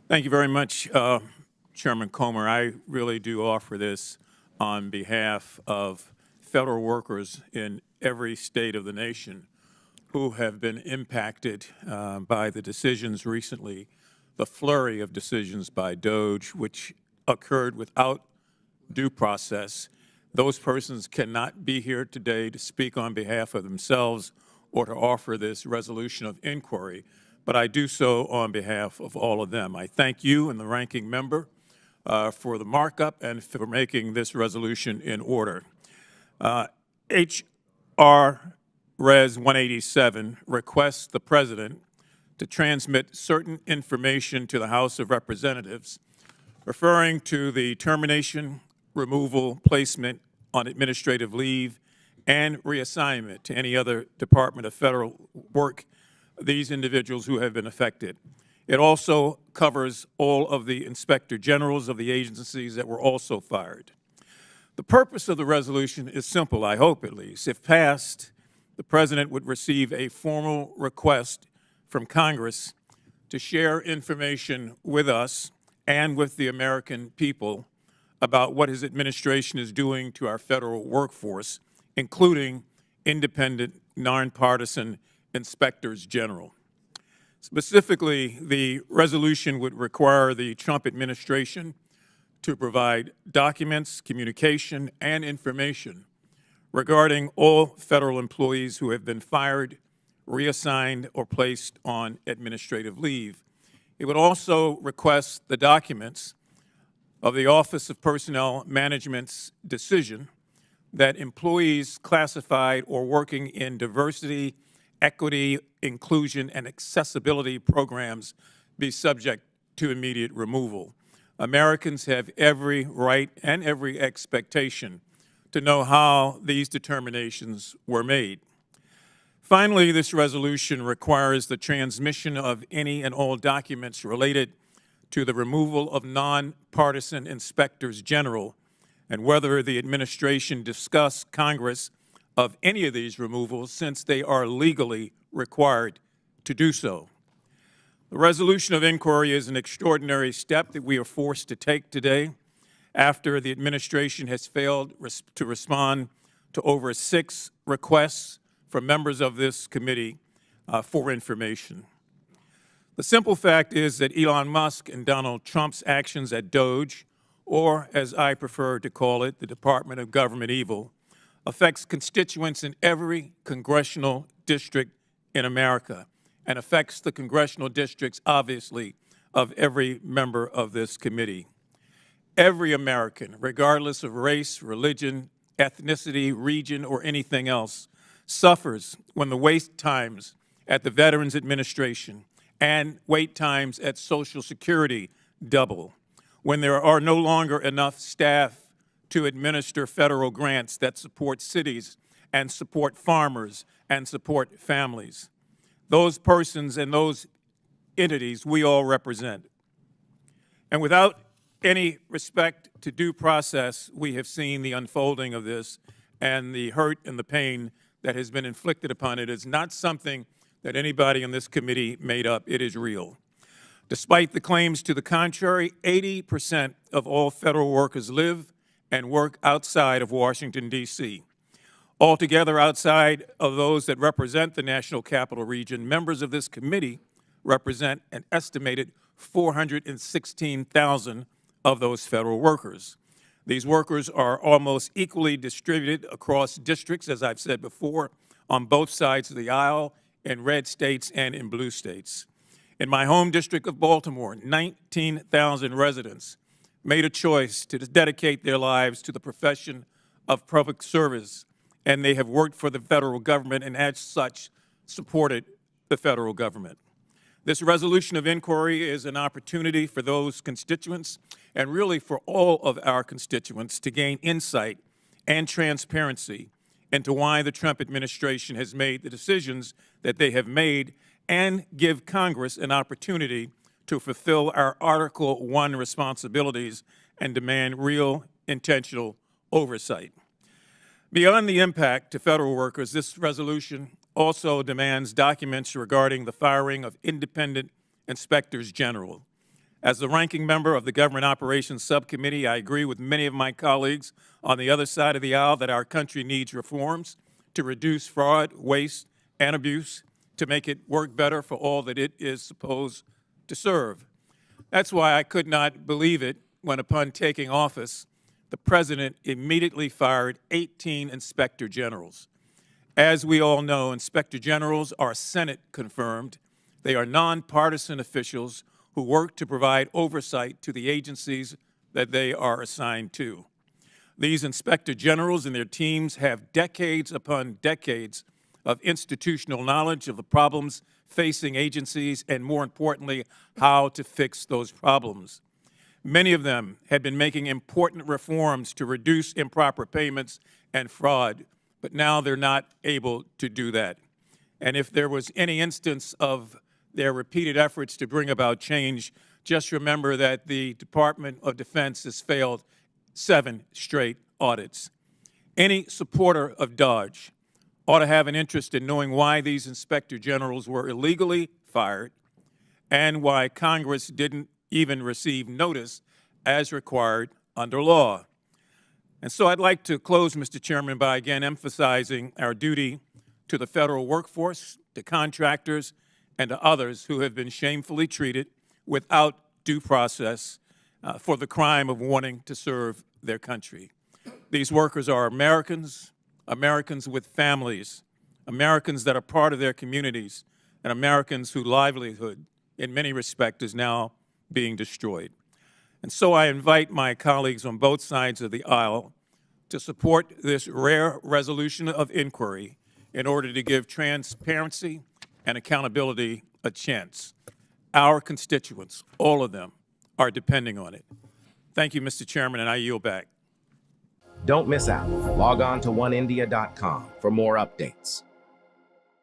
Thank you very much, Chairman Comer. I really do offer this on behalf of federal workers in every state of the nation who have been impacted by the decisions recently, the flurry of decisions by Doge, which occurred without due process. Those persons cannot be here today to speak on behalf of themselves or to offer this resolution of inquiry, but I do so on behalf of all of them. I thank you and the ranking member for the markup and for making this resolution in order. H.R. Res. 187 requests the President to transmit certain information to the House of Representatives referring to the termination, removal, placement on administrative leave, and reassignment to any other Department of Federal Work these individuals who have been affected. It also covers all of the inspector generals of the agencies that were also fired. The purpose of the resolution is simple, I hope at least. If passed, the President would receive a formal request from Congress to share information with us and with the American people about what his administration is doing to our federal workforce, including independent, nonpartisan inspectors general. Specifically, the resolution would require the Trump administration to provide documents, communication, and information regarding all federal employees who have been fired, reassigned, or placed on administrative leave. It would also request the documents of the Office of Personnel Management's decision that employees classified or working in diversity, equity, inclusion, and accessibility programs be subject to immediate removal. Americans have every right and every expectation to know how these determinations were made. Finally, this resolution requires the transmission of any and all documents related to the removal of nonpartisan inspectors general and whether the administration discussed Congress of any of these removals since they are legally required to do so. The resolution of inquiry is an extraordinary step that we are forced to take today after the administration has failed to respond to over 6 requests from members of this committee for information. The simple fact is that Elon Musk and Donald Trump's actions at Doge, or as I prefer to call it, the Department of Government Evil, affects constituents in every congressional district in America and affects the congressional districts, obviously, of every member of this committee. Every American, regardless of race, religion, ethnicity, region, or anything else, suffers when the wait times at the Veterans Administration and wait times at Social Security double, when there are no longer enough staff to administer federal grants that support cities and support farmers and support families. Those persons and those entities we all represent. And without any respect to due process, we have seen the unfolding of this and the hurt and the pain that has been inflicted upon it is not something that anybody on this committee made up. It is real. Despite the claims to the contrary, 80% of all federal workers live and work outside of Washington, D.C. Altogether, outside of those that represent the National Capital Region, members of this committee represent an estimated 416,000 of those federal workers. These workers are almost equally distributed across districts, as I've said before, on both sides of the aisle, in red states and in blue states. In my home district of Baltimore, 19,000 residents made a choice to dedicate their lives to the profession of public service, and they have worked for the federal government and as such supported the federal government. This resolution of inquiry is an opportunity for those constituents and really for all of our constituents to gain insight and transparency into why the Trump administration has made the decisions that they have made and give Congress an opportunity to fulfill our Article I responsibilities and demand real, intentional oversight. Beyond the impact to federal workers, this resolution also demands documents regarding the firing of independent inspectors general. As the ranking member of the Government Operations Subcommittee, I agree with many of my colleagues on the other side of the aisle that our country needs reforms to reduce fraud, waste, and abuse, to make it work better for all that it is supposed to serve. That's why I could not believe it when, upon taking office, the president immediately fired 18 inspector generals. As we all know, inspector generals are Senate confirmed. They are nonpartisan officials who work to provide oversight to the agencies that they are assigned to. These inspector generals and their teams have decades upon decades of institutional knowledge of the problems facing agencies and, more importantly, how to fix those problems. Many of them had been making important reforms to reduce improper payments and fraud, but now they're not able to do that. And if there was any instance of their repeated efforts to bring about change, just remember that the Department of Defense has failed 7 straight audits. Any supporter of Doge ought to have an interest in knowing why these inspector generals were illegally fired and why Congress didn't even receive notice as required under law. And so I'd like to close, Mr. Chairman, by again emphasizing our duty to the federal workforce, to contractors, and to others who have been shamefully treated without due process for the crime of wanting to serve their country. These workers are Americans, Americans with families, Americans that are part of their communities, and Americans whose livelihood, in many respects, is now being destroyed. And so I invite my colleagues on both sides of the aisle to support this rare resolution of inquiry in order to give transparency and accountability a chance. Our constituents, all of them, are depending on it. Thank you, Mr. Chairman, and I yield back. Don't miss out. Log on to oneindia.com for more updates.